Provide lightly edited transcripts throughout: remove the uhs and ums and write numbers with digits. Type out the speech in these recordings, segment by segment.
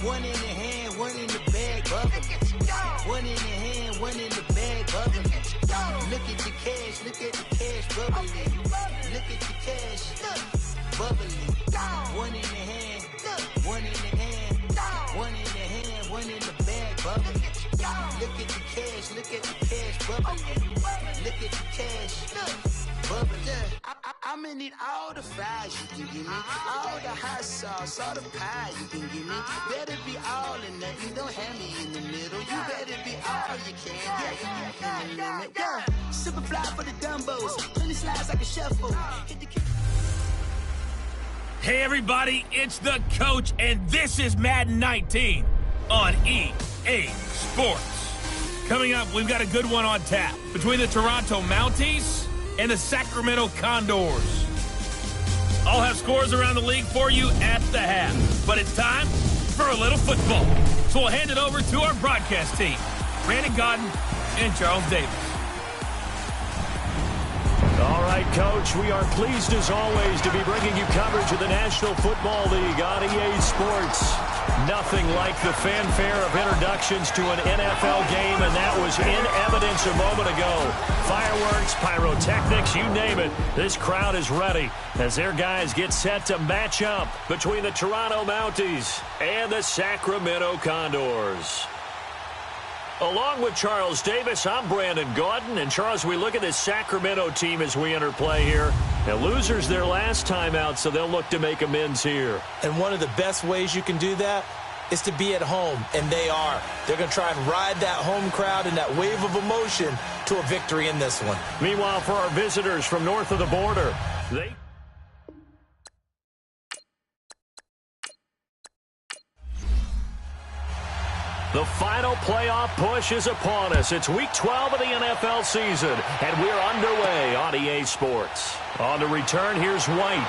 One in the hand, one in the bag, bubbling. One in the hand, one in the bag, bubbling. Look at the cash, look at the cash, bubbling. Look at the cash, bubbling. One in the hand, one in the hand, one in the hand, one in the bag, bubbling. Look at the cash, look at the cash, bubbling. Look at the cash, bubbling. I'ma need all the fries you can give me, all the hot sauce, all the pie you can give me. Better be all or nothing, don't have me in the middle. You better be all you can, yeah, in the limit. Yeah, super fly for the Dumbos, 20 slides like a shuffle. Hey everybody, it's the coach, and this is Madden 19 on EA Sports. Coming up, we've got a good one on tap between the Toronto Mounties and the Sacramento Condors. I'll have scores around the league for you at the half, but it's time for a little football. So we'll hand it over to our broadcast team, Brandon Godden and Charles Davis. All right, Coach, we are pleased as always to be bringing you coverage of the National Football League on EA Sports. Nothing like the fanfare of introductions to an NFL game, and that was in evidence a moment ago. Fireworks, pyrotechnics, you name it. This crowd is ready as their guys get set to match up between the Toronto Mounties and the Sacramento Condors. Along with Charles Davis, I'm Brandon Gaudin. And Charles, we look at this Sacramento team as we enter play here. The losers their last time out, so they'll look to make amends here. And one of the best ways you can do that is to be at home, and they are. They're going to try and ride that home crowd and that wave of emotion to a victory in this one. Meanwhile, for our visitors from north of the border, the final playoff push is upon us. It's Week 12 of the NFL season, and we're underway on EA Sports. On the return, here's White,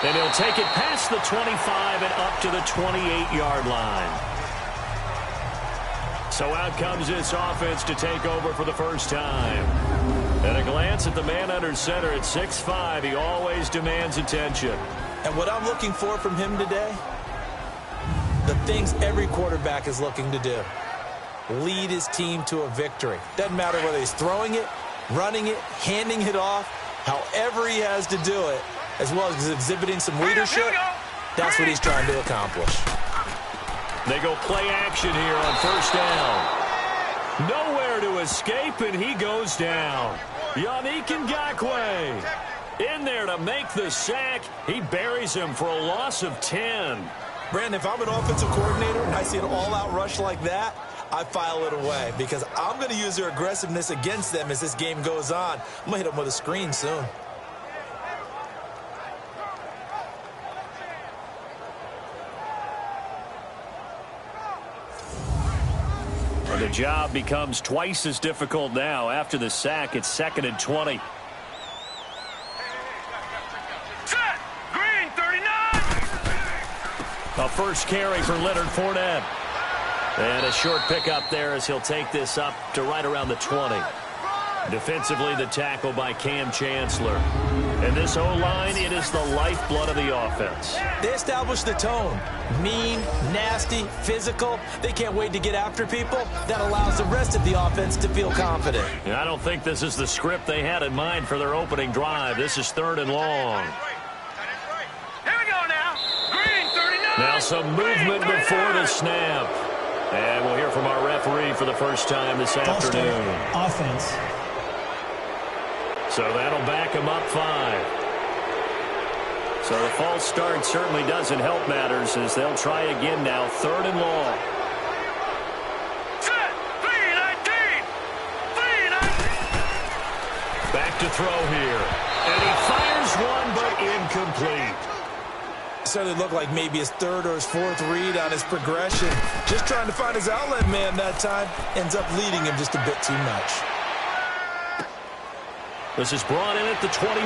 and he'll take it past the 25 and up to the 28-yard line. So out comes this offense to take over for the first time. At a glance at the man under center at 6'5", he always demands attention. And what I'm looking for from him today, the things every quarterback is looking to do. Lead his team to a victory. Doesn't matter whether he's throwing it, running it, handing it off, however he has to do it, as well as exhibiting some leadership, that's what he's trying to accomplish. They go play action here on first down. Nowhere to escape, and he goes down. Yannick Ngakoue in there to make the sack. He buries him for a loss of 10. Brandon, if I'm an offensive coordinator and I see an all-out rush like that, I file it away because I'm going to use their aggressiveness against them as this game goes on. I'm going to hit them with a screen soon. The job becomes twice as difficult now. After the sack, it's 2nd and 20. A first carry for Leonard Fournette. And a short pickup there as he'll take this up to right around the 20. Defensively, the tackle by Cam Chancellor. And this O-line, it is the lifeblood of the offense. They established the tone. Mean, nasty, physical. They can't wait to get after people. That allows the rest of the offense to feel confident. And I don't think this is the script they had in mind for their opening drive. This is 3rd and long. Now some movement before the snap. And we'll hear from our referee for the first time this afternoon. Offense. So that'll back him up 5. So the false start certainly doesn't help matters as they'll try again now. 3rd and long. Back to throw here. And he fires one, but incomplete. Started to look like maybe his 3rd or his 4th read on his progression. Just trying to find his outlet man that time. Ends up leading him just a bit too much. This is brought in at the 21.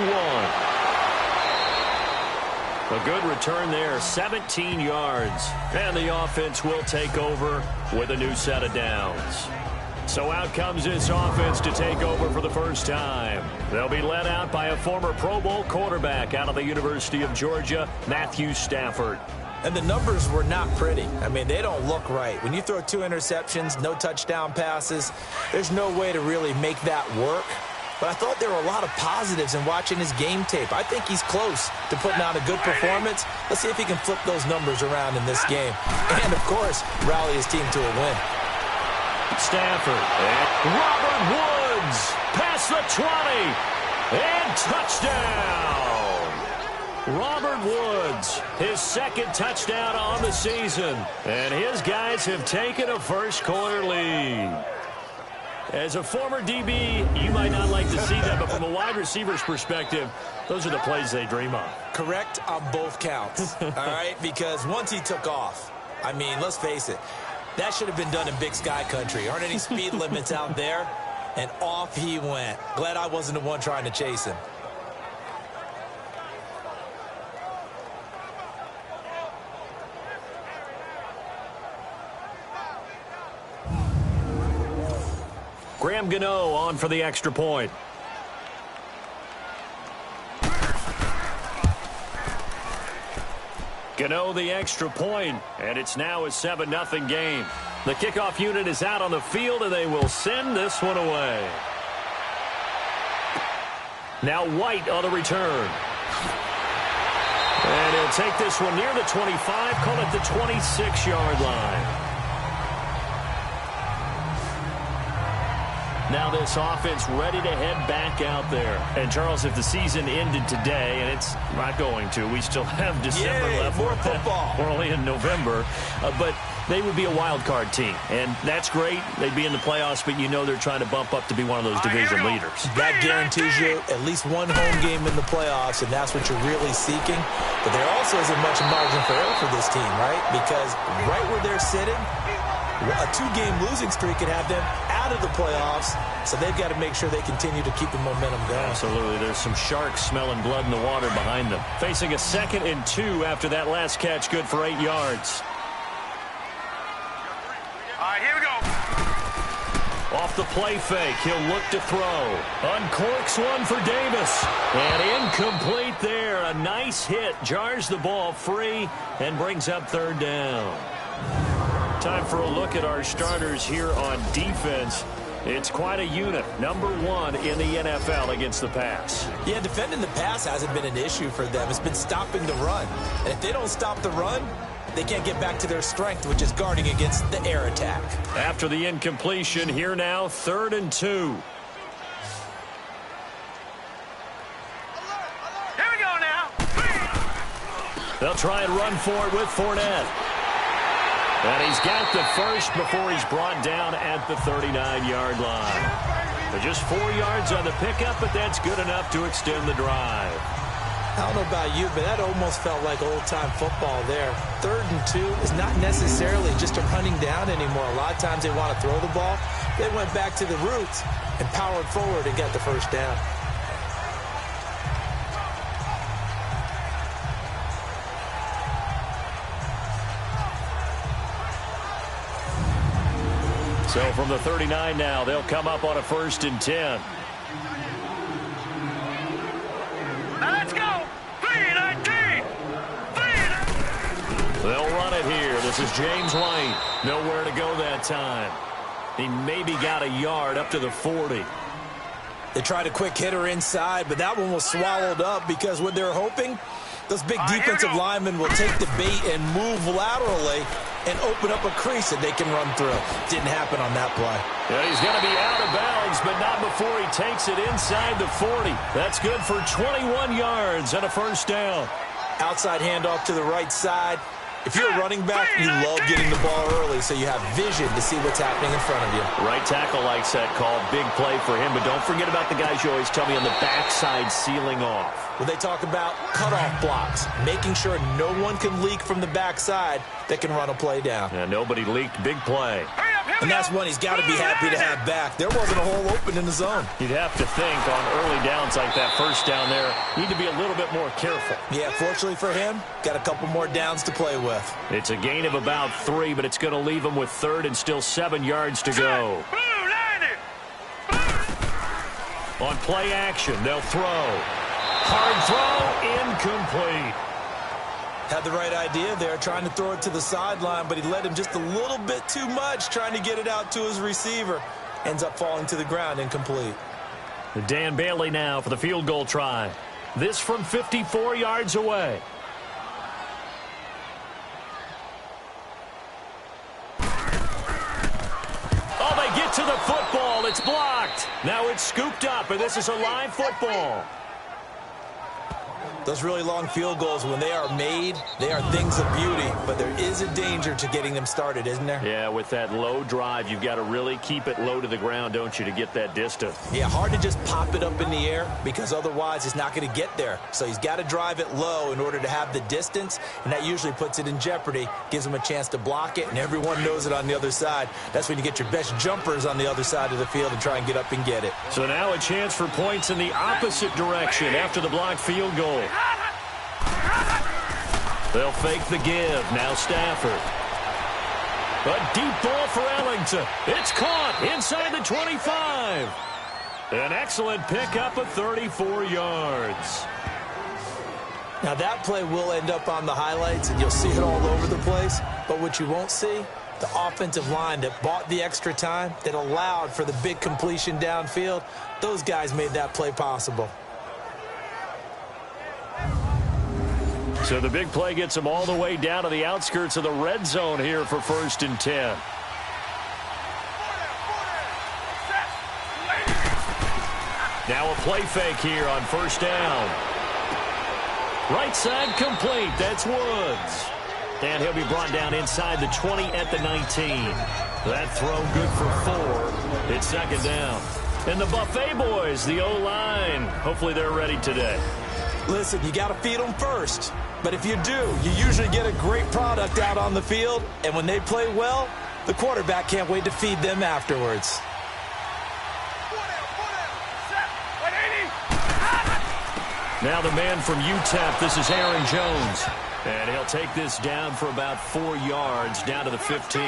A good return there, 17 yards. And the offense will take over with a new set of downs. So out comes this offense to take over for the first time. They'll be led out by a former Pro Bowl quarterback out of the University of Georgia, Matthew Stafford. And the numbers were not pretty. I mean, they don't look right. When you throw 2 interceptions, no touchdown passes, there's no way to really make that work. But I thought there were a lot of positives in watching his game tape. I think he's close to putting out a good performance. Let's see if he can flip those numbers around in this game. And, of course, rally his team to a win. Stafford. And Robert Woods past the 20. And touchdown. Robert Woods, his 2nd touchdown on the season. And his guys have taken a first-quarter lead. As a former DB, you might not like to see that, but from a wide receiver's perspective, those are the plays they dream of. Correct on both counts, all right? Because once he took off, I mean, let's face it, that should have been done in Big Sky country. Aren't any speed limits out there? And off he went. Glad I wasn't the one trying to chase him. Graham Gano on for the extra point. Gano the extra point, and it's now a 7-0 game. The kickoff unit is out on the field, and they will send this one away. Now White on the return. And he'll take this one near the 25, call it the 26-yard line. Now this offense ready to head back out there. And, Charles, if the season ended today, and it's not going to, we still have December left. More football. We're only in November. But they would be a wild card team. And that's great. They'd be in the playoffs, but you know they're trying to bump up to be one of those division leaders. That guarantees you at least one home game in the playoffs, and that's what you're really seeking. But there also isn't much margin for error for this team, right? Because right where they're sitting, a 2-game losing streak could have them out of the playoffs, so they've got to make sure they continue to keep the momentum going. Absolutely. There's some sharks smelling blood in the water behind them. Facing a 2nd and 2 after that last catch, good for 8 yards. All right, here we go. Off the play fake, he'll look to throw. Uncorks one for Davis. And incomplete there. A nice hit. Jars the ball free and brings up 3rd down. Time for a look at our starters here on defense. It's quite a unit. Number 1 in the NFL against the pass. Yeah, defending the pass hasn't been an issue for them. It's been stopping the run. And if they don't stop the run, they can't get back to their strength, which is guarding against the air attack. After the incompletion, here now, 3rd and 2. Here we go now. They'll try and run for it with Fournette. And he's got the first before he's brought down at the 39-yard line. But just 4 yards on the pickup, but that's good enough to extend the drive. I don't know about you, but that almost felt like old-time football there. 3rd and 2 is not necessarily just a running down anymore. A lot of times they want to throw the ball. They went back to the roots and powered forward and got the first down. So from the 39 now, they'll come up on a 1st and 10. Now let's go. 3-19. They'll run it here. This is James White. Nowhere to go that time. He maybe got a yard up to the 40. They tried a quick hitter inside, but that one was swallowed up because what they're hoping, those big defensive linemen will take the bait and move laterally and open up a crease that they can run through. Didn't happen on that play. Yeah, he's going to be out of bounds, but not before he takes it inside the 40. That's good for 21 yards and a first down. Outside handoff to the right side. If you're a running back, you love getting the ball early so you have vision to see what's happening in front of you. Right tackle likes that call. Big play for him, but don't forget about the guys you always tell me on the backside sealing off. When they talk about cutoff blocks, making sure no one can leak from the backside that can run a play down. Yeah, nobody leaked. Big play. And that's one he's got to be happy to have back. There wasn't a hole open in the zone. You'd have to think on early downs like that first down there, need to be a little bit more careful. Yeah, fortunately for him, got a couple more downs to play with. It's a gain of about 3, but it's going to leave him with 3rd and still 7 yards to go. On play action, they'll throw. Hard throw, incomplete. Had the right idea there, trying to throw it to the sideline, but he led him just a little bit too much, trying to get it out to his receiver. Ends up falling to the ground, incomplete. Dan Bailey now for the field goal try. This from 54 yards away. Oh, they get to the football. It's blocked. Now it's scooped up, and this is a live football. Those really long field goals, when they are made, they are things of beauty, but there is a danger to getting them started, isn't there? Yeah, with that low drive, you've got to really keep it low to the ground, don't you, to get that distance? Yeah, hard to just pop it up in the air because otherwise it's not going to get there. So he's got to drive it low in order to have the distance, and that usually puts it in jeopardy, gives him a chance to block it, and everyone knows it on the other side. That's when you get your best jumpers on the other side of the field and try and get up and get it. So now a chance for points in the opposite direction after the blocked field goal. They'll fake the give. Now Stafford. A deep ball for Ellington. It's caught inside the 25. An excellent pickup of 34 yards. Now that play will end up on the highlights, and you'll see it all over the place. But what you won't see, the offensive line that bought the extra time, that allowed for the big completion downfield, those guys made that play possible. So the big play gets them all the way down to the outskirts of the red zone here for 1st and 10. Now a play fake here on 1st down. Right side complete. That's Woods. And he'll be brought down inside the 20 at the 19. That throw good for 4. It's 2nd down. And the Buffet boys, the O-line, hopefully they're ready today. Listen, you got to feed them first. But if you do, you usually get a great product out on the field. And when they play well, the quarterback can't wait to feed them afterwards. Now the man from UTEP, this is Aaron Jones. And he'll take this down for about 4 yards, down to the 15.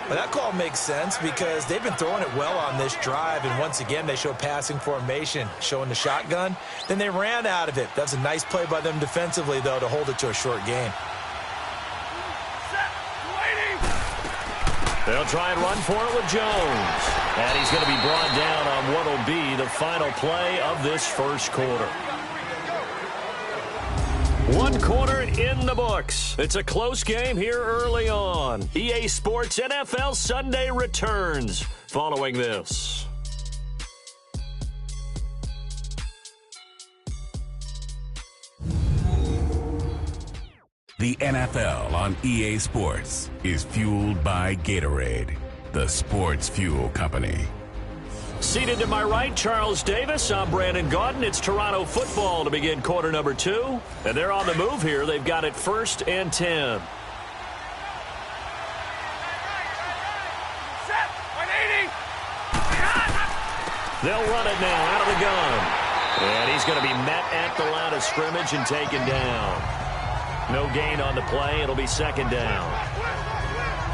Well, that call makes sense because they've been throwing it well on this drive, and once again they show passing formation, showing the shotgun. Then they ran out of it. That's a nice play by them defensively, though, to hold it to a short game. They'll try and run for it with Jones. And he's going to be brought down on what will be the final play of this first quarter. 1 quarter in the books. It's a close game here early on. EA Sports NFL Sunday returns following this. The NFL on EA Sports is fueled by Gatorade, the sports fuel company. Seated to my right, Charles Davis. I'm Brandon Gaudin. It's Toronto football to begin quarter number 2. And they're on the move here. They've got it 1st and 10. They'll run it now out of the gun. And he's going to be met at the line of scrimmage and taken down. No gain on the play. It'll be 2nd down.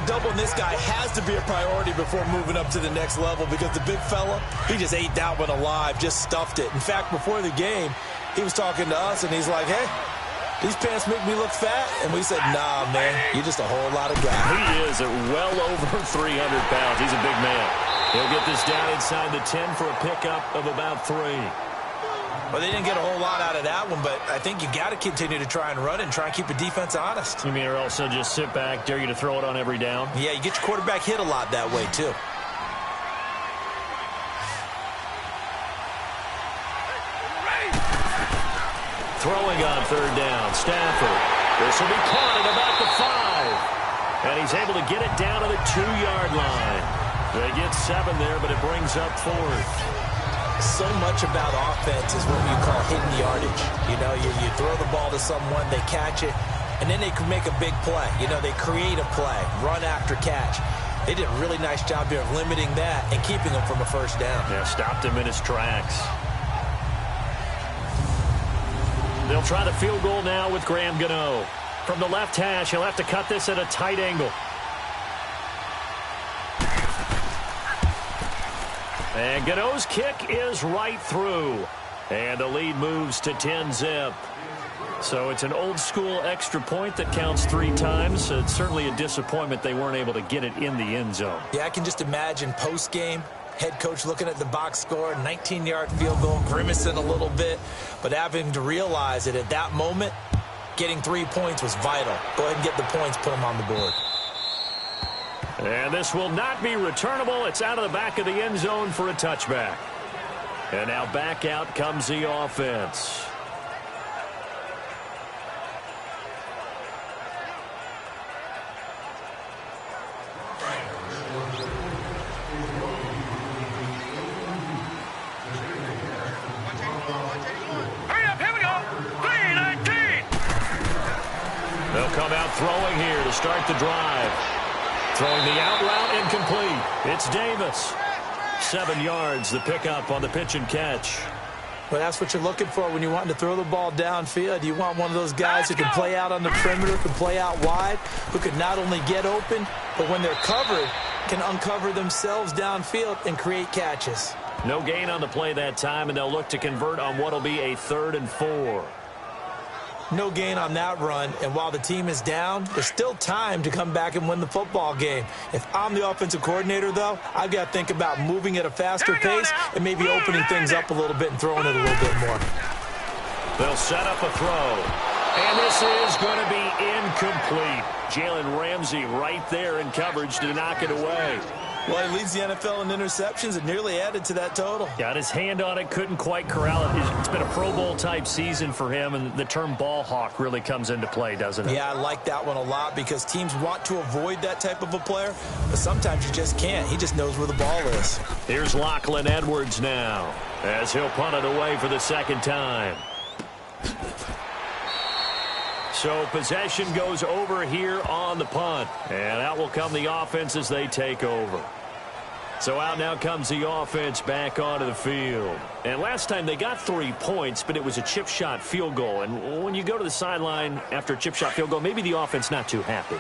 Doubling this guy has to be a priority before moving up to the next level because the big fella, he just ate that one alive, just stuffed it. In fact, before the game, he was talking to us, and he's like, hey, these pants make me look fat. And we said, nah, man, you're just a whole lot of guy. He is at well over 300 pounds. He's a big man. He'll get this down inside the 10 for a pickup of about 3. Well, they didn't get a whole lot out of that one, but I think you got to continue to try and run and try and keep the defense honest. You mean or also just sit back, dare you to throw it on every down? Yeah, you get your quarterback hit a lot that way, too. Throwing on 3rd down, Stafford. This will be caught at about the 5. And he's able to get it down to the 2-yard line. They get 7 there, but it brings up 4th. So much about offense is what you call hidden yardage. You know, you throw the ball to someone, they catch it, and then they can make a big play. You know, they create a play, run after catch. They did a really nice job here of limiting that and keeping him from a 1st down. Yeah, stopped him in his tracks. They'll try the field goal now with Graham Gano. From the left hash, he'll have to cut this at a tight angle. And Gano's kick is right through. And the lead moves to 10-zip. So it's an old-school extra point that counts 3 times. It's certainly a disappointment they weren't able to get it in the end zone. Yeah, I can just imagine post-game, head coach looking at the box score, 19-yard field goal, grimacing a little bit, but having to realize that at that moment, getting 3 points was vital. Go ahead and get the points, put them on the board. And this will not be returnable. It's out of the back of the end zone for a touchback. And now back out comes the offense. They'll come out throwing here to start the drive. Throwing the out route incomplete. It's Davis. 7 yards, the pickup on the pitch and catch. Well, that's what you're looking for when you want to throw the ball downfield. You want one of those guys who can play out on the perimeter, can play out wide, who can not only get open, but when they're covered, can uncover themselves downfield and create catches. No gain on the play that time, and they'll look to convert on what will be a 3rd and 4. No gain on that run, and while the team is down, there's still time to come back and win the football game. If I'm the offensive coordinator, though, I've got to think about moving at a faster pace and maybe opening things up a little bit and throwing it a little bit more. They'll set up a throw, and this is going to be incomplete. Jalen Ramsey right there in coverage to knock it away. Well, he leads the NFL in interceptions and nearly added to that total. Got his hand on it, couldn't quite corral it. It's been a Pro Bowl-type season for him, and the term ball hawk really comes into play, doesn't it? Yeah, I like that one a lot because teams want to avoid that type of a player, but sometimes you just can't. He just knows where the ball is. Here's Lachlan Edwards now as he'll punt it away for the 2nd time. So possession goes over here on the punt, and out will come the offense as they take over. So out now comes the offense back onto the field. And last time they got 3 points, but it was a chip shot field goal. And when you go to the sideline after a chip shot field goal, maybe the offense not too happy.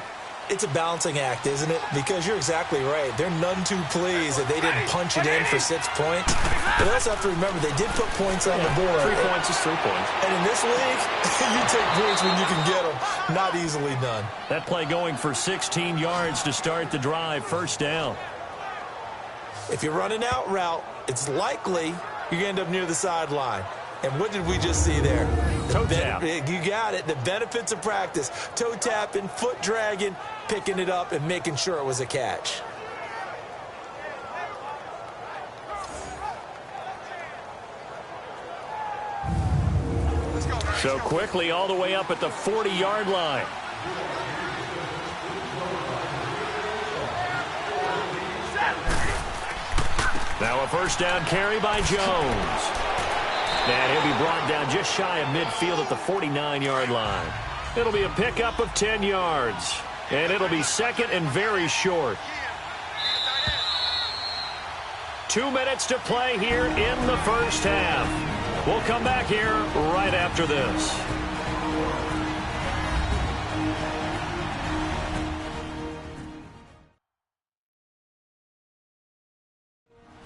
It's a balancing act, isn't it? Because you're exactly right. They're none too pleased that they didn't punch it in for 6 points. But they also have to remember they did put points on the board. 3 points is 3 points. And in this league, you take points when you can get them. Not easily done. That play going for 16 yards to start the drive. 1st down. If you run an out route, it's likely you're going to end up near the sideline. And what did we just see there? Toe tap. You got it. The benefits of practice. Toe tapping, foot dragging, picking it up, and making sure it was a catch. So quickly all the way up at the 40-yard line. Now a 1st down carry by Jones. And he'll be brought down just shy of midfield at the 49-yard line. It'll be a pickup of 10 yards. And it'll be 2nd and very short. 2 minutes to play here in the 1st half. We'll come back here right after this.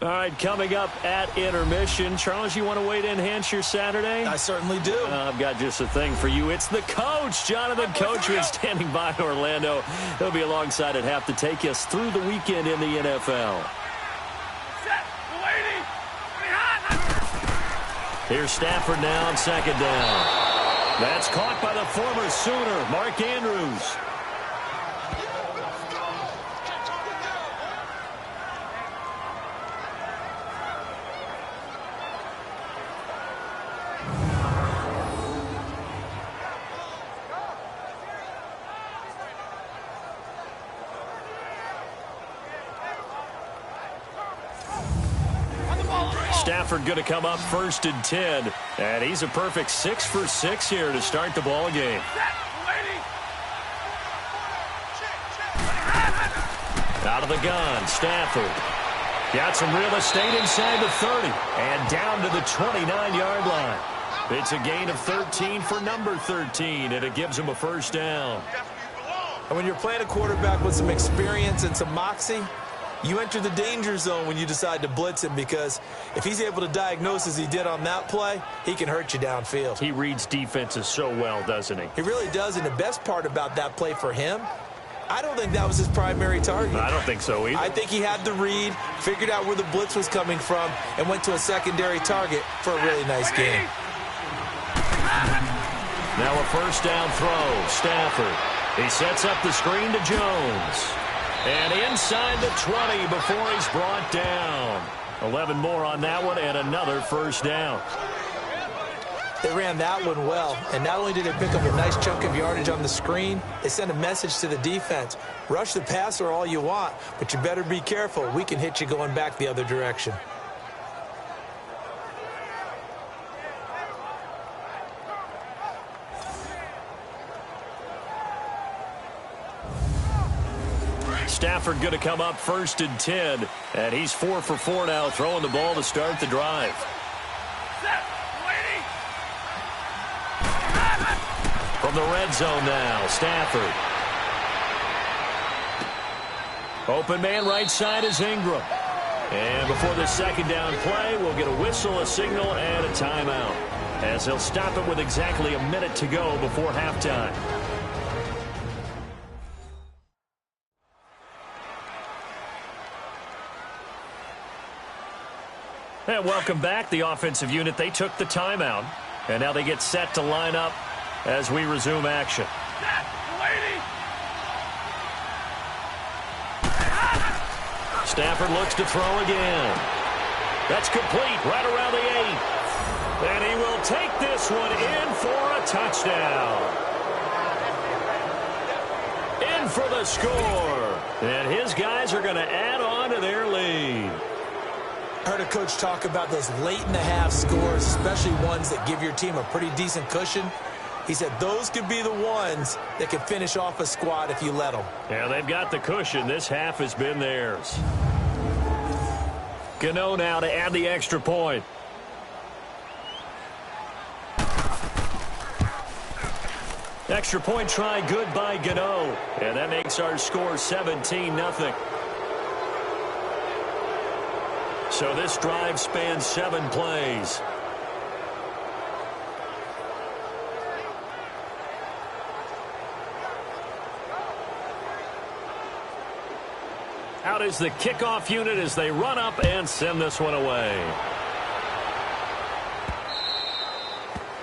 All right, coming up at intermission. Charles, you want to wait to enhance your Saturday? I certainly do. I've got just a thing for you. It's the coach, Jonathan Coachman, standing by in Orlando. He'll be alongside at half to take us through the weekend in the NFL. Here's Stafford now on 2nd down. That's caught by the former Sooner, Mark Andrews. Stafford going to come up 1st and 10. And he's a perfect 6 for 6 here to start the ball game. Out of the gun, Stafford. Got some real estate inside the 30. And down to the 29-yard line. It's a gain of 13 for number 13. And it gives him a 1st down. And when you're playing a quarterback with some experience and some moxie, You enter the danger zone when you decide to blitz him, because if he's able to diagnose as he did on that play, he can hurt you downfield. He reads defenses so well, doesn't he? He really does, and the best part about that play for him, I don't think that was his primary target. I don't think so either. I think he had the read, figured out where the blitz was coming from, and went to a secondary target for a really nice game. Now a first down throw. Stafford. He sets up the screen to Jones. And inside the 20 before he's brought down. 11 more on that one and another first down. They ran that one well, and not only did they pick up a nice chunk of yardage on the screen, they sent a message to the defense. Rush the passer all you want, but you better be careful. We can hit you going back the other direction. Stafford going to come up 1st and 10, and he's 4 for 4 now, throwing the ball to start the drive. From the red zone now, Stafford. Open man right side is Ingram. And before the second down play, we'll get a whistle, a signal, and a timeout, as they'll stop it with exactly a minute to go before halftime. And welcome back. The offensive unit, they took the timeout, and now they get set to line up as we resume action. Stafford looks to throw again. That's complete right around the 8. And he will take this one in for a touchdown. In for the score. And his guys are going to add on to their lead. I heard a coach talk about those late-in-the-half scores, especially ones that give your team a pretty decent cushion. He said those could be the ones that could finish off a squad if you let them. Yeah, they've got the cushion. This half has been theirs. Gano now to add the extra point. Extra point try good by Gano. And that makes our score 17-0. So this drive spans 7 plays. Out is the kickoff unit as they run up and send this one away.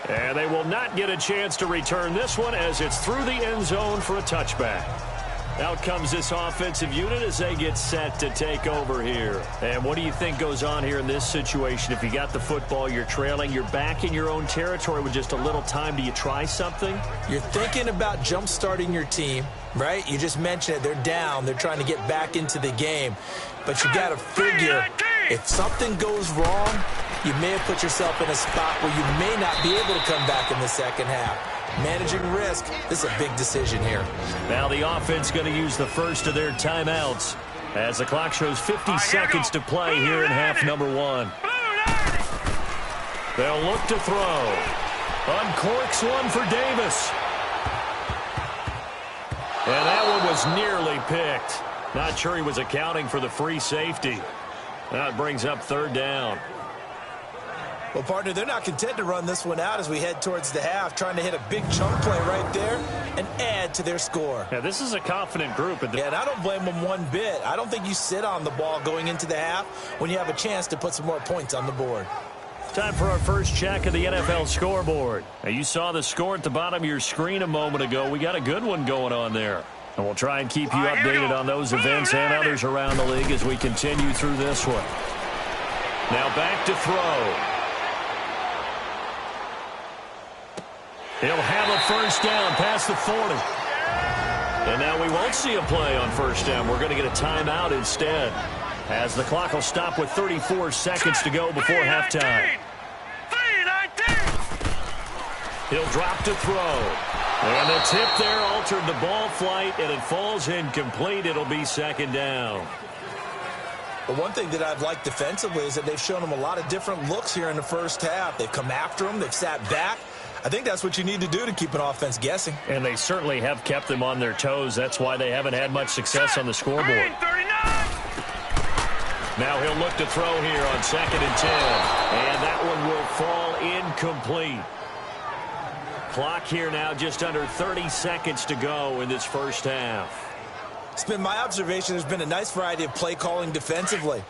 And they will not get a chance to return this one as it's through the end zone for a touchback. Out comes this offensive unit as they get set to take over here. And what do you think goes on here in this situation? If you got the football, you're trailing, you're back in your own territory with just a little time. Do you try something? You're thinking about jump-starting your team, right? You just mentioned it. They're down. They're trying to get back into the game. But you got to figure, if something goes wrong, you may have put yourself in a spot where you may not be able to come back in the second half. Managing risk, this is a big decision here. Now the offense going to use the first of their timeouts as the clock shows 50 seconds to play here in half number 1. They'll look to throw. Uncorks one for Davis. And that one was nearly picked. Not sure he was accounting for the free safety. That brings up 3rd down. Well, partner, they're not content to run this one out as we head towards the half, trying to hit a big chunk play right there and add to their score. Yeah, this is a confident group. Yeah, and I don't blame them one bit. I don't think you sit on the ball going into the half when you have a chance to put some more points on the board. Time for our first check of the NFL scoreboard. Now, you saw the score at the bottom of your screen a moment ago. We got a good one going on there. And we'll try and keep you updated on those events and others around the league as we continue through this one. Now back to throw. He'll have a first down past the 40. And now we won't see a play on first down. We're going to get a timeout instead, as the clock will stop with 34 seconds to go before halftime. He'll drop to throw. And the tip there altered the ball flight, and it falls incomplete. It'll be 2nd down. But one thing that I've liked defensively is that they've shown them a lot of different looks here in the first half. They've come after them. They've sat back. I think that's what you need to do to keep an offense guessing. And they certainly have kept them on their toes. That's why they haven't had much success on the scoreboard. Now he'll look to throw here on 2nd and 10. And that one will fall incomplete. Clock here now just under 30 seconds to go in this first half. It's been my observation there's been a nice variety of play calling defensively.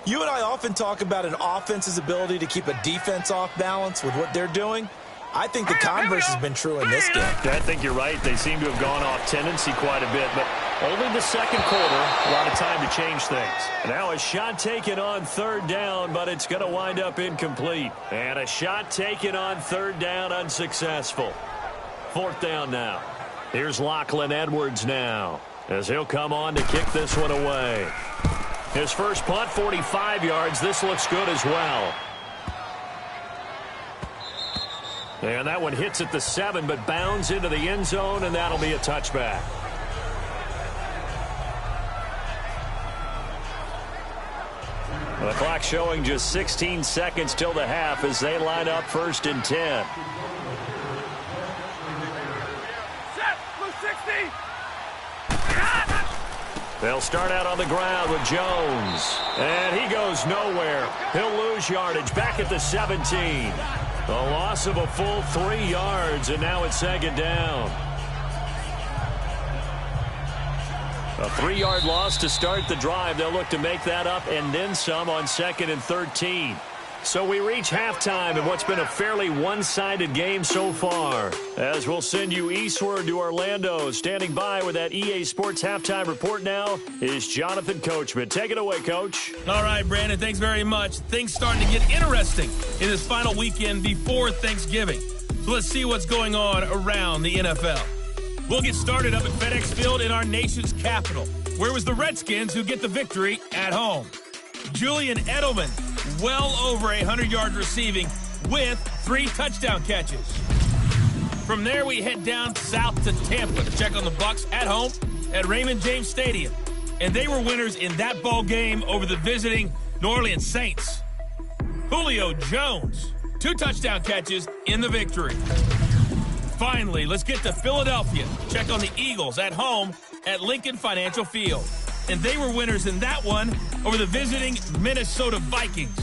You and I often talk about an offense's ability to keep a defense off balance with what they're doing. I think the converse has been true in this game. I think you're right. They seem to have gone off tendency quite a bit, but only the second quarter, a lot of time to change things. Now a shot taken on 3rd down, but it's going to wind up incomplete. And a shot taken on 3rd down, unsuccessful. 4th down now. Here's Lachlan Edwards now, as he'll come on to kick this one away. His first punt, 45 yards. This looks good as well. And that one hits at the 7, but bounds into the end zone, and that'll be a touchback. The clock showing just 16 seconds till the half as they line up 1st and 10. Set, blue 60. They'll start out on the ground with Jones. And he goes nowhere. He'll lose yardage back at the 17. A loss of a full 3 yards, and now it's 2nd down. A 3-yard loss to start the drive. They'll look to make that up and then some on 2nd and 13. So we reach halftime in what's been a fairly one-sided game so far. As we'll send you eastward to Orlando. Standing by with that EA Sports halftime report now is Jonathan Coachman. Take it away, Coach. All right, Brandon, thanks very much. Things starting to get interesting in this final weekend before Thanksgiving. So let's see what's going on around the NFL. We'll get started up at FedEx Field in our nation's capital, where it was the Redskins who get the victory at home. Julian Edelman, well over 100 yards receiving with 3 touchdown catches. From there, we head down south to Tampa to check on the Bucs at home at Raymond James Stadium. And they were winners in that ball game over the visiting New Orleans Saints. Julio Jones, 2 touchdown catches in the victory. Finally, let's get to Philadelphia. Check on the Eagles at home at Lincoln Financial Field. And they were winners in that one over the visiting Minnesota Vikings.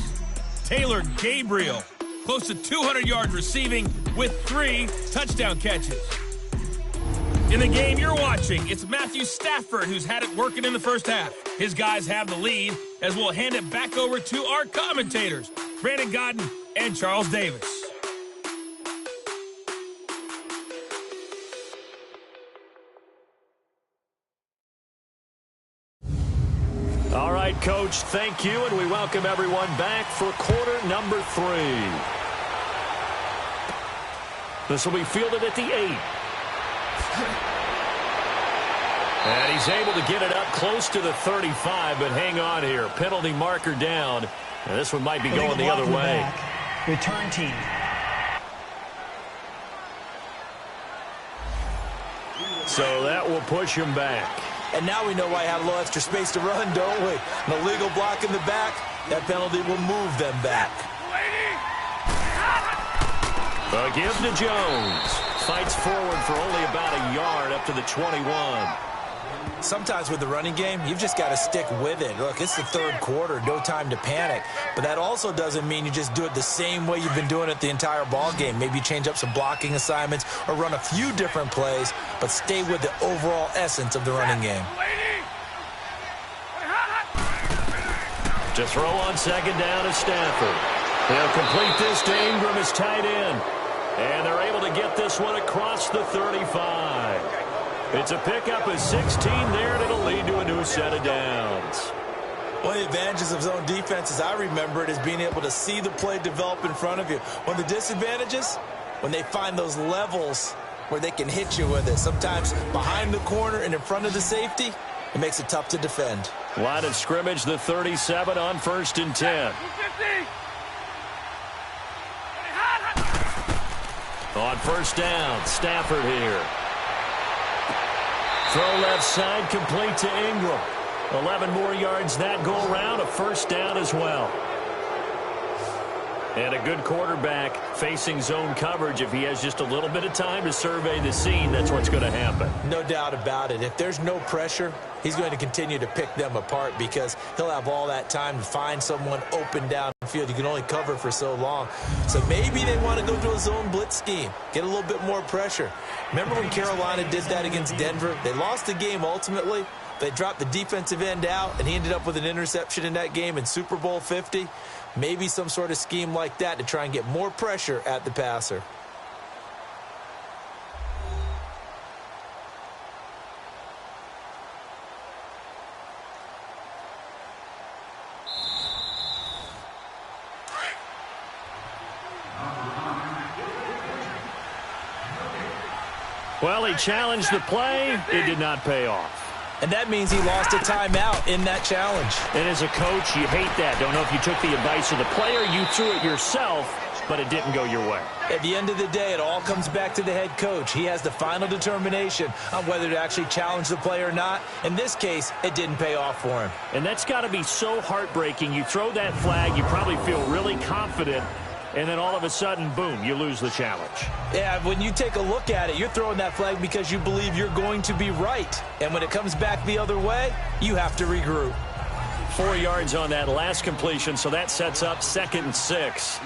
Taylor Gabriel, close to 200 yards receiving with 3 touchdown catches. In the game you're watching, it's Matthew Stafford who's had it working in the first half. His guys have the lead as we'll hand it back over to our commentators, Brandon Godden and Charles Davis. All right, Coach, thank you, and we welcome everyone back for quarter number 3. This will be fielded at the 8. And he's able to get it up close to the 35, but hang on here. Penalty marker down, and this one might be going the other way. Return team. So that will push him back. And now we know why I had a little extra space to run, don't we? An illegal block in the back. That penalty will move them back. A give to Jones. Fights forward for only about a yard up to the 21. Sometimes with the running game, you've just got to stick with it. Look, it's the 3rd quarter, no time to panic. But that also doesn't mean you just do it the same way you've been doing it the entire ball game. Maybe change up some blocking assignments or run a few different plays, but stay with the overall essence of the running game. To throw on 2nd down is Stafford. They'll complete this to Ingram as tight end. And they're able to get this one across the 35. It's a pickup of 16 there, and it'll lead to a new set of downs. One of the advantages of zone defense, as I remember it, is being able to see the play develop in front of you. One of the disadvantages, when they find those levels where they can hit you with it. Sometimes behind the corner and in front of the safety, it makes it tough to defend. Line of scrimmage, the 37 on 1st and 10. On 1st down, Stafford here. Throw left side, complete to Ingram. 11 more yards that go around, a 1st down as well. And a good quarterback facing zone coverage, if he has just a little bit of time to survey the scene, that's what's going to happen. No doubt about it. If there's no pressure, he's going to continue to pick them apart because he'll have all that time to find someone open downfield. You can only cover for so long. So maybe they want to go to a zone blitz scheme, get a little bit more pressure. Remember when Carolina did that against Denver? They lost the game ultimately. They dropped the defensive end out, and he ended up with an interception in that game in Super Bowl 50. Maybe some sort of scheme like that to try and get more pressure at the passer. Well, he challenged the play. It did not pay off. And that means he lost a timeout in that challenge. And as a coach, you hate that. Don't know if you took the advice of the player, you threw it yourself, but it didn't go your way. At the end of the day, it all comes back to the head coach. He has the final determination on whether to actually challenge the play or not. In this case, it didn't pay off for him. And that's got to be so heartbreaking. You throw that flag, you probably feel really confident, and then all of a sudden, boom, you lose the challenge. Yeah, when you take a look at it, you're throwing that flag because you believe you're going to be right. And when it comes back the other way, you have to regroup. 4 yards on that last completion, so that sets up 2nd and 6.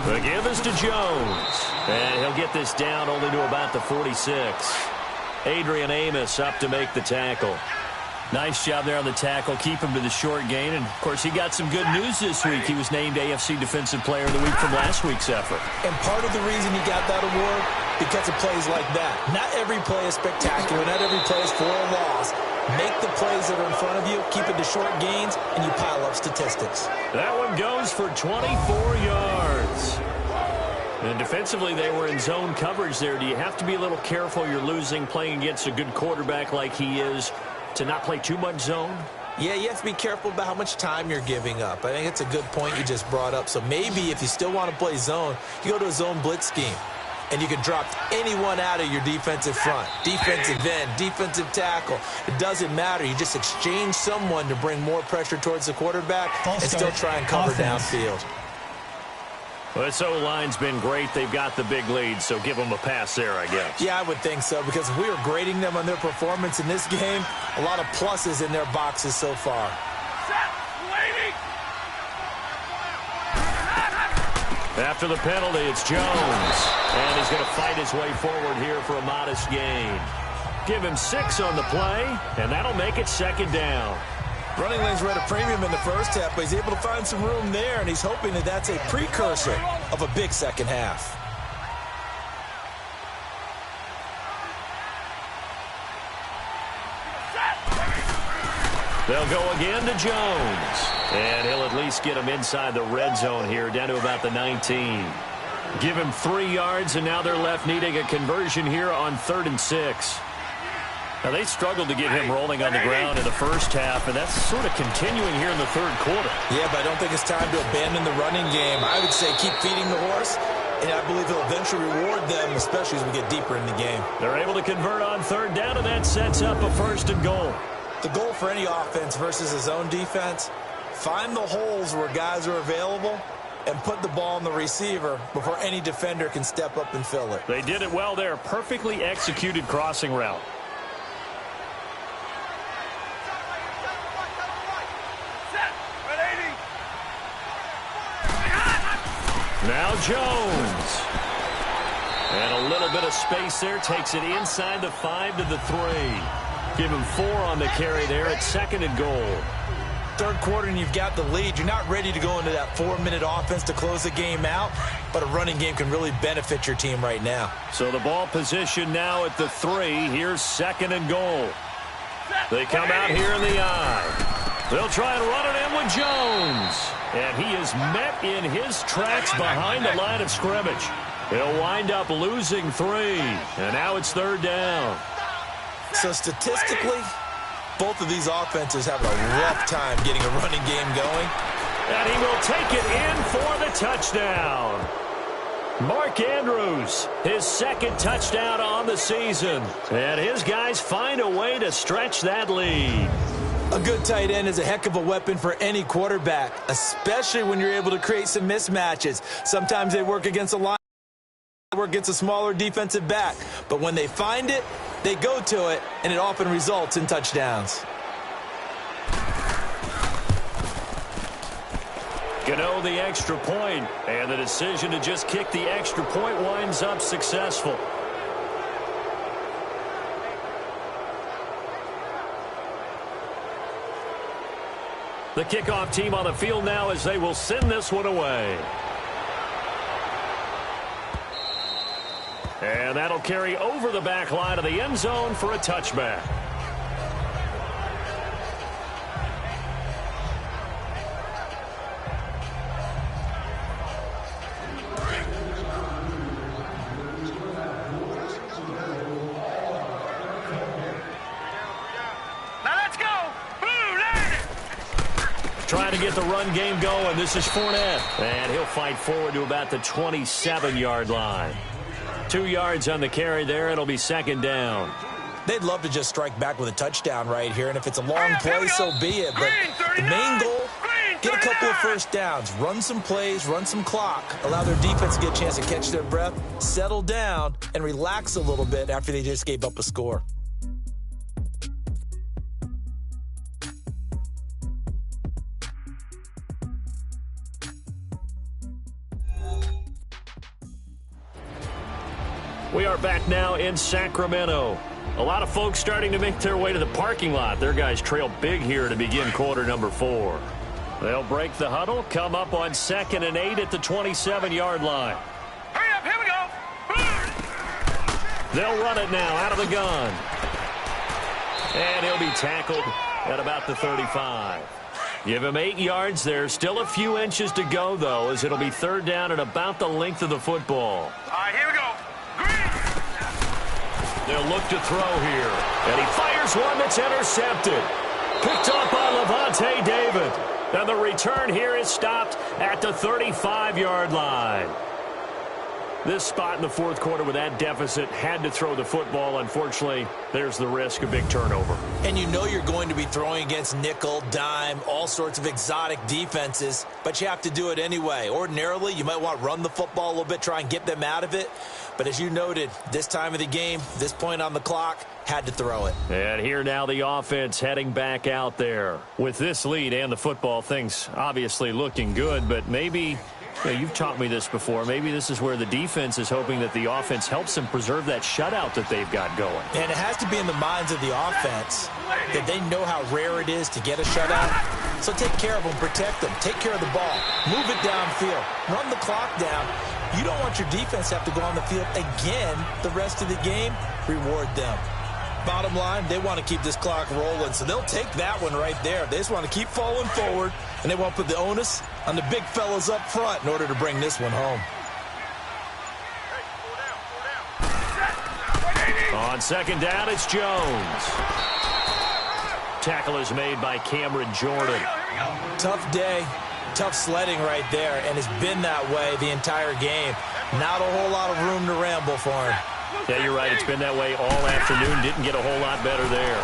The give is to Jones. And he'll get this down only to about the 46. Adrian Amos up to make the tackle. Nice job there on the tackle. Keep him to the short gain. And, of course, he got some good news this week. He was named AFC Defensive Player of the Week from last week's effort. And part of the reason he got that award, because of plays like that. Not every play is spectacular. Not every play is for a loss. Make the plays that are in front of you, keep it to short gains, and you pile up statistics. That one goes for 24 yards. And defensively, they were in zone coverage there. Do you have to be a little careful? You're losing playing against a good quarterback like he is, to not play too much zone? Yeah, you have to be careful about how much time you're giving up. I think it's a good point you just brought up. So maybe if you still want to play zone, you go to a zone blitz scheme. And you can drop anyone out of your defensive front. Defensive end, defensive tackle. It doesn't matter. You just exchange someone to bring more pressure towards the quarterback and still try and cover downfield. Well, this O-line's been great. They've got the big lead, so give them a pass there, I guess. Yeah, I would think so, because if we were grading them on their performance in this game, a lot of pluses in their boxes so far. After the penalty, it's Jones. And he's going to fight his way forward here for a modest gain. Give him 6 on the play, and that'll make it 2nd down. Running lanes were at a premium in the first half, but he's able to find some room there, and he's hoping that that's a precursor of a big second half. They'll go again to Jones. And he'll at least get him inside the red zone here, down to about the 19. Give him 3 yards, and now they're left needing a conversion here on 3rd and 6. Now, they struggled to get him rolling on the ground in the first half, and that's sort of continuing here in the 3rd quarter. Yeah, but I don't think it's time to abandon the running game. I would say keep feeding the horse, and I believe he'll eventually reward them, especially as we get deeper in the game. They're able to convert on 3rd down, and that sets up a 1st and goal. The goal for any offense versus a zone defense, find the holes where guys are available and put the ball on the receiver before any defender can step up and fill it. They did it well there. Perfectly executed crossing route. Now Jones. And a little bit of space there. Takes it inside the 5 to the 3. Give him 4 on the carry there at 2nd and goal. 3rd quarter and you've got the lead. You're not ready to go into that 4-minute offense to close the game out, but a running game can really benefit your team right now. So the ball position now at the 3. Here's 2nd and goal. They come out here in the I. They'll try and run it in with Jones. And he is met in his tracks behind the line of scrimmage. He'll wind up losing 3. And now it's 3rd down. So statistically, both of these offenses have a rough time getting a running game going. And he will take it in for the touchdown. Mark Andrews, his 2nd touchdown on the season. And his guys find a way to stretch that lead. A good tight end is a heck of a weapon for any quarterback, especially when you're able to create some mismatches. Sometimes they work against a line, work against a smaller defensive back. But when they find it, they go to it, and it often results in touchdowns. Gano the extra point, and the decision to just kick the extra point winds up successful. The kickoff team on the field now as they will send this one away. And that'll carry over the back line of the end zone for a touchback. Trying to get the run game going. This is Fournette. And he'll fight forward to about the 27-yard line. 2 yards on the carry there. It'll be second down. They'd love to just strike back with a touchdown right here. And if it's a long play, so be it. But the main goal, get a couple of first downs. Run some plays, run some clock. Allow their defense to get a chance to catch their breath, settle down, and relax a little bit after they just gave up a score. We are back now in Sacramento. A lot of folks starting to make their way to the parking lot. Their guys trail big here to begin quarter number 4. They'll break the huddle, come up on 2nd and 8 at the 27-yard line. Hurry up, here we go. They'll run it now out of the gun. And he'll be tackled at about the 35. Give him 8 yards there. Still a few inches to go, though, as it'll be third down at about the length of the football. All right, here we go. They'll look to throw here. And he fires one that's intercepted. Picked up by Levante David. And the return here is stopped at the 35-yard line. This spot in the fourth quarter with that deficit had to throw the football. Unfortunately, there's the risk of big turnover. And you know you're going to be throwing against nickel, dime, all sorts of exotic defenses, but you have to do it anyway. Ordinarily, you might want to run the football a little bit, try and get them out of it. But as you noted, this time of the game, this point on the clock, had to throw it. And here now the offense heading back out there. With this lead and the football, things obviously looking good, but maybe... you've taught me this before. Maybe this is where the defense is hoping that the offense helps them preserve that shutout that they've got going. And it has to be in the minds of the offense that they know how rare it is to get a shutout. So take care of them, protect them, take care of the ball, move it downfield, run the clock down. You don't want your defense to have to go on the field again the rest of the game. Reward them. Bottom line, they want to keep this clock rolling, so they'll take that one right there. They just want to keep falling forward, and they want to put the onus on the big fellas up front in order to bring this one home. On second down, it's Jones. Tackle is made by Cameron Jordan. Tough day, tough sledding right there, and it's been that way the entire game. Not a whole lot of room to ramble for him. Yeah, you're right. It's been that way all afternoon. Didn't get a whole lot better there.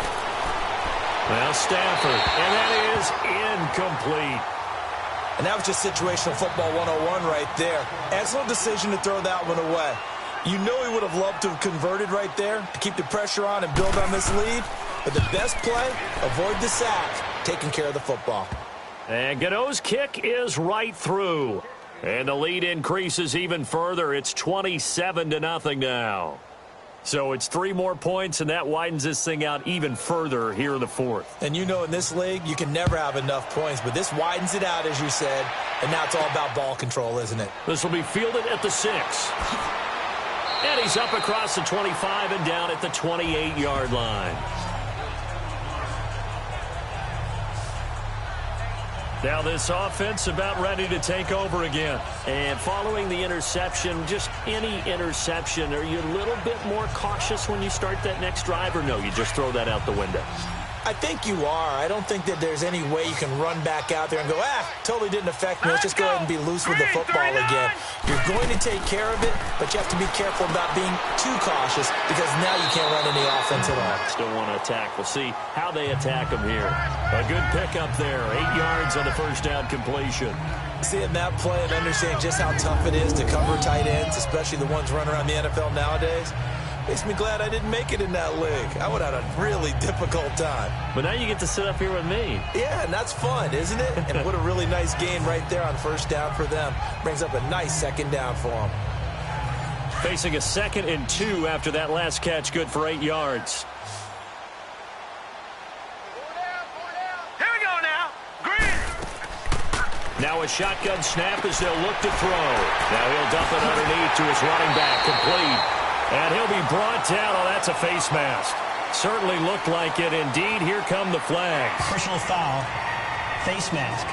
Well, Stafford, and that is incomplete. And that was just situational football 101 right there. Excellent decision to throw that one away. You know he would have loved to have converted right there to keep the pressure on and build on this lead. But the best play, avoid the sack, taking care of the football. And Gano's kick is right through. And the lead increases even further. It's 27-0 now. So it's 3 more points, and that widens this thing out even further here in the fourth. And you know in this league, you can never have enough points, but this widens it out, as you said, and now it's all about ball control, isn't it? This will be fielded at the 6. And he's up across the 25 and down at the 28-yard line. Now this offense about ready to take over again. And following the interception, just any interception, are you a little bit more cautious when you start that next drive, or no, you just throw that out the window? I think you are. I don't think that there's any way you can run back out there and go, totally didn't affect me. Let's just go ahead and be loose with the football again. You're going to take care of it, but you have to be careful about being too cautious because now you can't run any offense at all. Still want to attack. We'll see how they attack them here. A good pickup there. 8 yards on the first down completion. Seeing that play and understanding just how tough it is to cover tight ends, especially the ones running around the NFL nowadays, makes me glad I didn't make it in that league. I would have had a really difficult time. But now you get to sit up here with me. Yeah, and that's fun, isn't it? And what a really nice game right there on first down for them. Brings up a nice second down for them. Facing a 2nd and 2 after that last catch, good for 8 yards. Here we go now. Green. Now a shotgun snap as they'll look to throw. Now he'll dump it underneath to his running back, complete. And he'll be brought down. Oh, that's a face mask. Certainly looked like it. Indeed, here come the flags. Personal foul, face mask,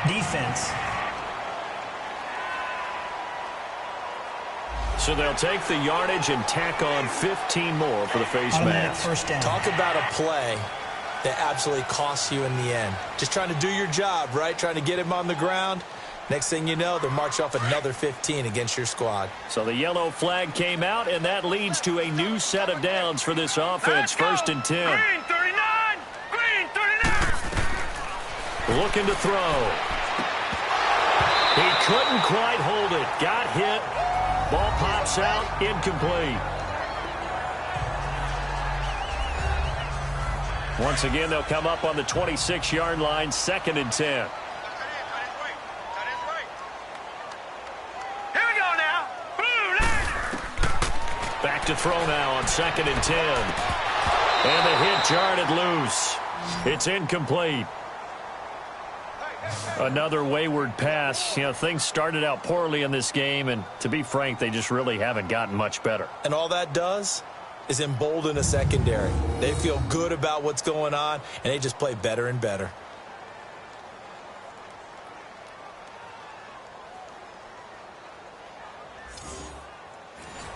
defense. So they'll take the yardage and tack on 15 more for the face Automatic mask. first down. Talk about a play that absolutely costs you in the end. Just trying to do your job, right? Trying to get him on the ground. Next thing you know, they'll march off another 15 against your squad. So the yellow flag came out, and that leads to a new set of downs for this offense. 1st and 10. Green 39. Green 39. Looking to throw. He couldn't quite hold it. Got hit. Ball pops out. Incomplete. Once again, they'll come up on the 26-yard line. 2nd and 10. Back to throw now on 2nd and 10. And the hit jarred it loose. It's incomplete. Another wayward pass. You know, things started out poorly in this game, and to be frank, they just really haven't gotten much better. And all that does is embolden a secondary. They feel good about what's going on, and they just play better and better.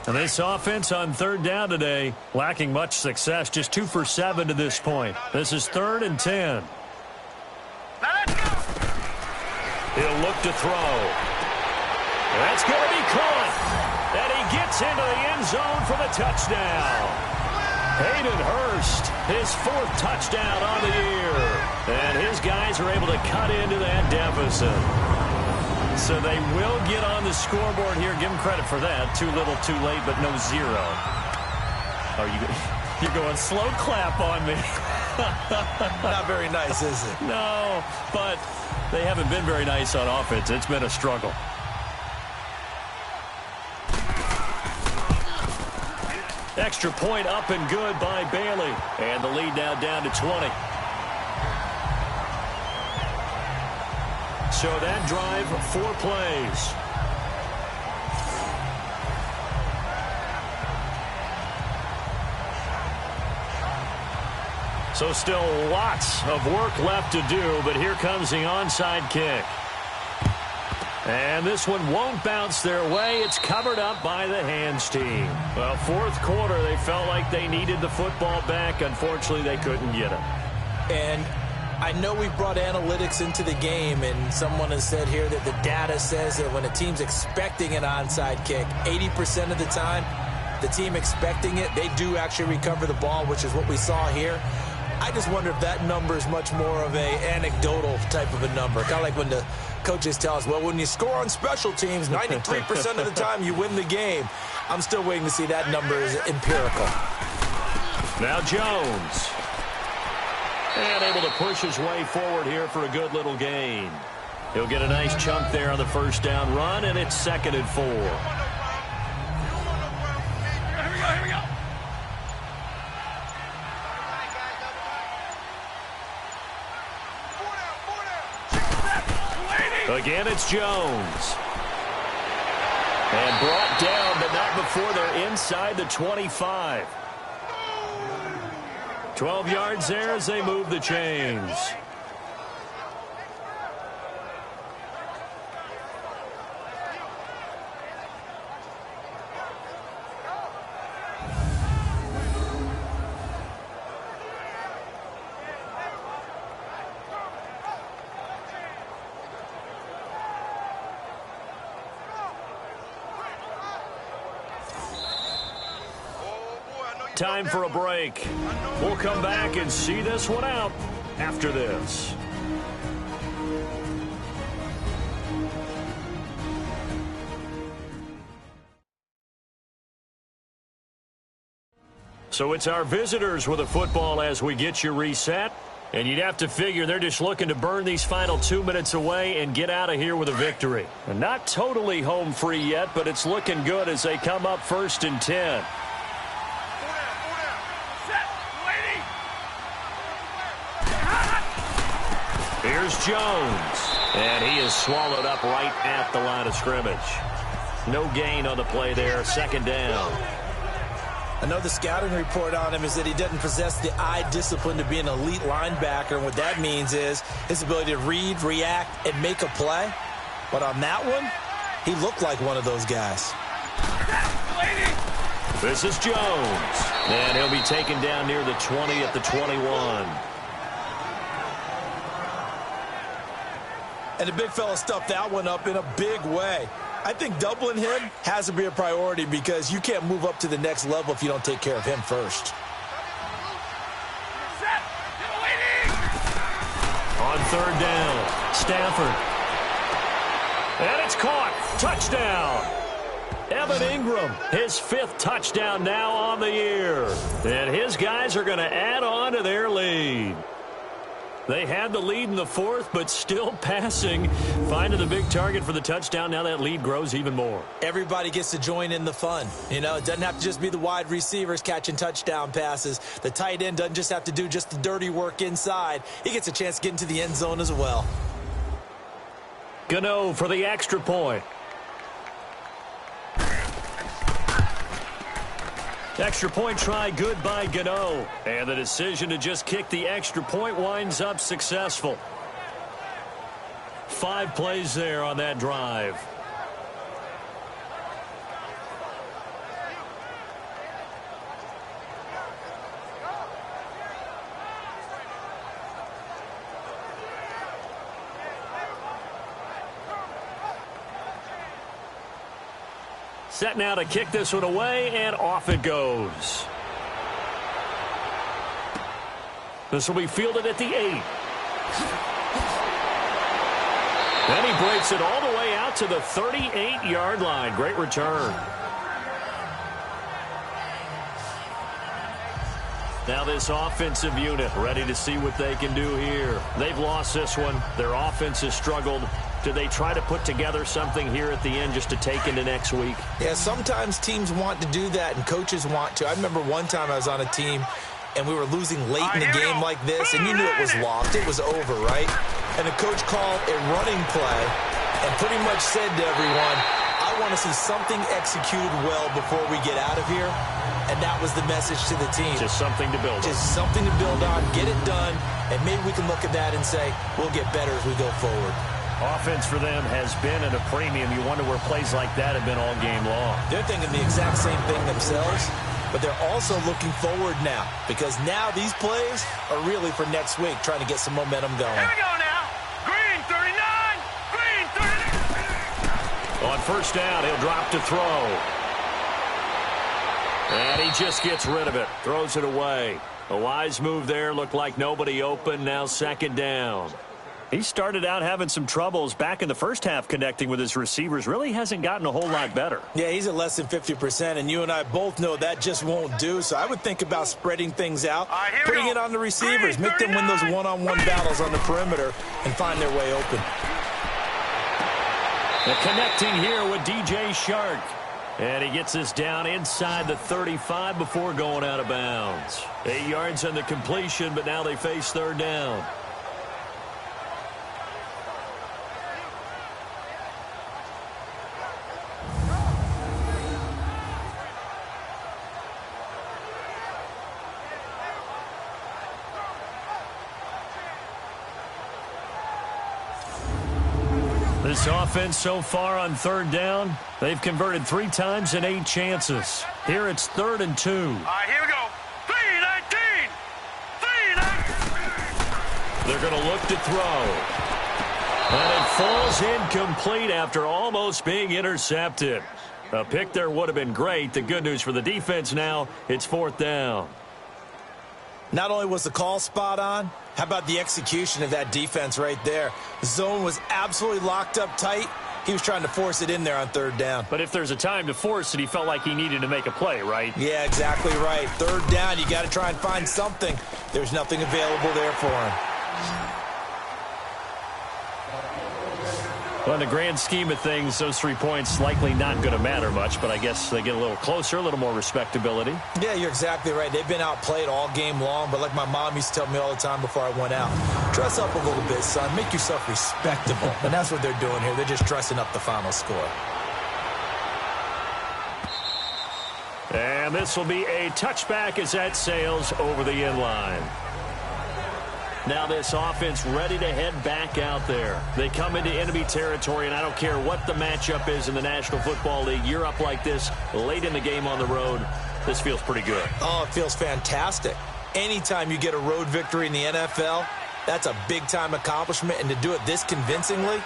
And this offense on 3rd down today, lacking much success, just 2 for 7 to this point. This is 3rd and 10. Now let's go. He'll look to throw. That's going to be caught. And he gets into the end zone for the touchdown. Hayden Hurst, his 4th touchdown on the year. And his guys are able to cut into that deficit. So they will get on the scoreboard here. Give them credit for that. Too little, too late, but no 0. Oh, you're going slow clap on me. Not very nice, is it? No, but they haven't been very nice on offense. It's been a struggle. Extra point up and good by Bailey. And the lead now down to 20. So that drive, 4 plays. So still lots of work left to do, but here comes the onside kick. And this one won't bounce their way. It's covered up by the hands team. Well, 4th quarter, they felt like they needed the football back. Unfortunately, they couldn't get it. And I know we brought analytics into the game, and someone has said here that the data says that when a team's expecting an onside kick, 80% of the time, the team expecting it, they do actually recover the ball, which is what we saw here. I just wonder if that number is much more of a anecdotal type of a number. Kind of like when the coaches tell us, well, when you score on special teams, 93% of the time you win the game. I'm still waiting to see that number is empirical. Now Jones. And able to push his way forward here for a good little gain. He'll get a nice chunk there on the first down run, and it's 2nd and 4. Here we go. Again, it's Jones. And brought down, but not before they're inside the 25. 12 yards there as they move the chains. time for a break. We'll come back and see this one out after this. So it's our visitors with a football as we get you reset. And you'd have to figure they're just looking to burn these final 2 minutes away and get out of here with a victory. And not totally home free yet, but it's looking good as they come up 1st and 10. Here's Jones. And he is swallowed up right at the line of scrimmage. No gain on the play there. 2nd down. I know the scouting report on him is that he doesn't possess the eye discipline to be an elite linebacker. And what that means is his ability to read, react, and make a play. But on that one, he looked like one of those guys. This is Jones. And he'll be taken down near the 20 at the 21. And the big fella stuffed that one up in a big way. I think doubling him has to be a priority because you can't move up to the next level if you don't take care of him first. On 3rd down, Stafford. And it's caught. Touchdown. Evan Ingram, his 5th touchdown now on the year. And his guys are going to add on to their lead. They had the lead in the 4th, but still passing. Finding the big target for the touchdown. Now that lead grows even more. Everybody gets to join in the fun. You know, it doesn't have to just be the wide receivers catching touchdown passes. The tight end doesn't just have to do just the dirty work inside. He gets a chance to get into the end zone as well. Gano for the extra point. Extra point try good by Gano. And the decision to just kick the extra point winds up successful. 5 plays there on that drive. Set now to kick this one away, and off it goes. This will be fielded at the 8. Then he breaks it all the way out to the 38-yard line. Great return. Now this offensive unit ready to see what they can do here. They've lost this one. Their offense has struggled. Do they try to put together something here at the end just to take into next week? Yeah, sometimes teams want to do that and coaches want to. I remember one time I was on a team and we were losing late in the game like this, and you knew it was lost. It was over, right? And the coach called a running play and pretty much said to everyone, I want to see something executed well before we get out of here. And that was the message to the team. Just something to build on. Just something to build on, get it done, and maybe we can look at that and say, we'll get better as we go forward. Offense for them has been at a premium. You wonder where plays like that have been all game long. They're thinking the exact same thing themselves, but they're also looking forward now because now these plays are really for next week, trying to get some momentum going. Here we go now. Green 39. Green 39. On 1st down, he'll drop to throw. And he just gets rid of it. Throws it away. A wise move there. Looked like nobody open. Now 2nd down. He started out having some troubles back in the first half connecting with his receivers. Really hasn't gotten a whole lot better. Yeah, he's at less than 50%, and you and I both know that just won't do. So I would think about spreading things out, putting it on the receivers, make them win those one-on-one battles on the perimeter and find their way open. The connecting here with DJ Shark. And he gets this down inside the 35 before going out of bounds. 8 yards on the completion, but now they face 3rd down. This offense so far on 3rd down, they've converted 3 times in 8 chances. Here it's 3rd and 2. All right, here we go. 3-19. 3-19. They're going to look to throw. And it falls incomplete after almost being intercepted. A pick there would have been great. The good news for the defense now, it's 4th down. Not only was the call spot on, how about the execution of that defense right there? The zone was absolutely locked up tight. He was trying to force it in there on 3rd down. But if there's a time to force it, he felt like he needed to make a play, right? Yeah, exactly right. 3rd down, you got to try and find something. There's nothing available there for him. Well, in the grand scheme of things, those 3 points likely not going to matter much, but I guess they get a little closer, a little more respectability. Yeah, you're exactly right. They've been outplayed all game long, but like my mom used to tell me all the time before I went out, dress up a little bit, son. Make yourself respectable. And that's what they're doing here. They're just dressing up the final score. And this will be a touchback as that sails over the end line. Now this offense ready to head back out there. They come into enemy territory, and I don't care what the matchup is in the National Football League. You're up like this late in the game on the road. This feels pretty good. Oh, it feels fantastic. Anytime you get a road victory in the NFL, that's a big-time accomplishment, and to do it this convincingly,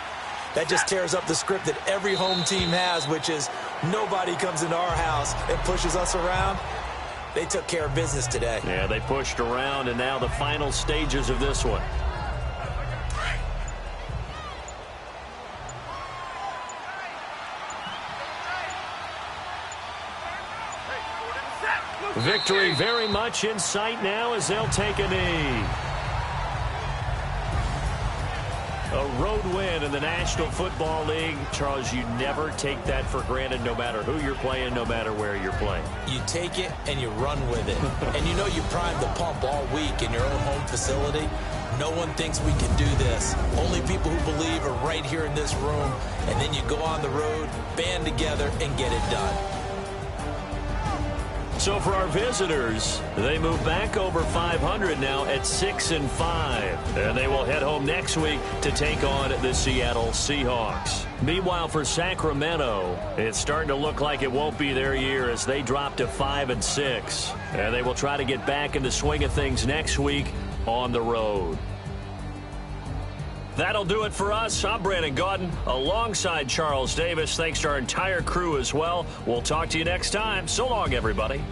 that just tears up the script that every home team has, which is nobody comes into our house and pushes us around. They took care of business today. Yeah, they pushed around, and now the final stages of this one. Victory very much in sight now as they'll take a knee. A road win in the National Football League. Charles, you never take that for granted no matter who you're playing, no matter where you're playing. You take it and you run with it. And you know you primed the pump all week in your own home facility. No one thinks we can do this. Only people who believe are right here in this room. And then you go on the road, band together, and get it done. So for our visitors, they move back over 500 now at 6-5. And they will head home next week to take on the Seattle Seahawks. Meanwhile, for Sacramento, it's starting to look like it won't be their year as they drop to 5-6. And they will try to get back in the swing of things next week on the road. That'll do it for us. I'm Brandon Gaudin alongside Charles Davis. Thanks to our entire crew as well. We'll talk to you next time. So long, everybody.